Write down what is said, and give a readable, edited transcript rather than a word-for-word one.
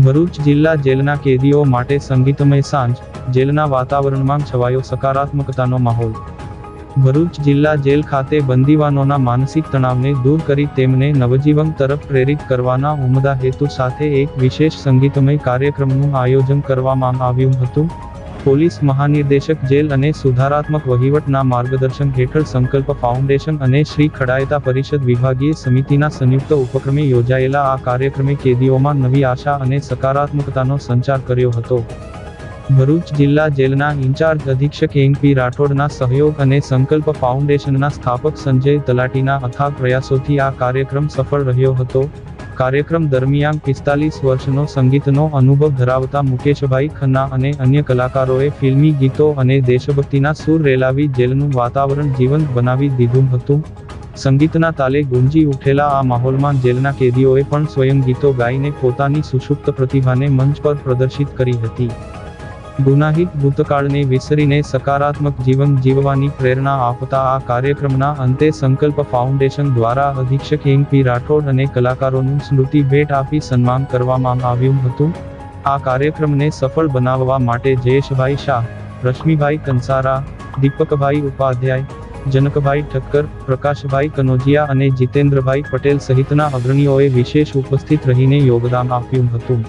ભરૂચ જિલ્લા જેલના કેદીઓ માટે સંગીતમય સાંજ, જેલના વાતાવરણમાં છવાયો સકારાત્મકતાનો માહોલ। ભરૂચ જિલ્લા જેલ ખાતે બંદીવાનોના માનસિક તણાવને દૂર કરી તેમને નવજીવન તરફ પ્રેરિત કરવાના ઉમદા હેતુ સાથે એક વિશેષ સંગીતમય કાર્યક્રમનું આયોજન કરવામાં આવ્યું હતું। પોલીસ મહાનિર્દેશક જેલ અને સુધારાત્મક વહીવટના માર્ગદર્શન હેઠળ સંકલ્પ ફાઉન્ડેશન અને શ્રી ખડાયતા પરિષદ વિભાગીય સમિતિના સંયુક્ત ઉપક્રમે યોજાયેલા આ કાર્યક્રમે કેદીઓમાં નવી આશા અને સકારાત્મકતાનો સંચાર કર્યો હતો। ભરૂચ જિલ્લા જેલના ઇન્ચાર્જ અધિક્ષક એન.પી. રાઠોડના સહયોગ અને સંકલ્પ ફાઉન્ડેશનના સ્થાપક સંજય તલાટીના અથાગ પ્રયાસોથી આ કાર્યક્રમ સફળ રહ્યો હતો। કાર્યક્રમ દરમિયાન 45 વર્ષનો સંગીતનો અનુભવ ધરાવતા મુકેશભાઈ ખન્ના અને અન્ય કલાકારોએ ફિલ્મી ગીતો અને દેશભક્તિના સૂર રેલાવી જેલનું વાતાવરણ જીવંત બનાવી દીધું હતું। સંગીતના તાલે ગુંજી ઉઠેલા આ માહોલમાં જેલના કેદીઓએ પણ સ્વયં ગીતો ગાઈને પોતાની સુષુપ્ત પ્રતિભાને મંચ પર પ્રદર્શિત કરી હતી। ગુનાહિત ભૂતકાળને વિસરીને સકારાત્મક જીવન જીવવાની પ્રેરણા આપતા આ કાર્યક્રમના અંતે સંકલ્પ ફાઉન્ડેશન દ્વારા અધિક્ષક એન.પી. રાઠોડ અને કલાકારોનું સ્મૃતિ ભેટ આપી સન્માન કરવામાં આવ્યું હતું। આ કાર્યક્રમને સફળ બનાવવા માટે જયેશભાઈ શાહ, રશ્મિભાઈ કંસારા, દીપકભાઈ ઉપાધ્યાય, જનકભાઈ ઠક્કર, પ્રકાશભાઈ કનોજિયા અને જીતેન્દ્રભાઈ પટેલ સહિતના અગ્રણીઓએ વિશેષ ઉપસ્થિત રહીને યોગદાન આપ્યું હતું।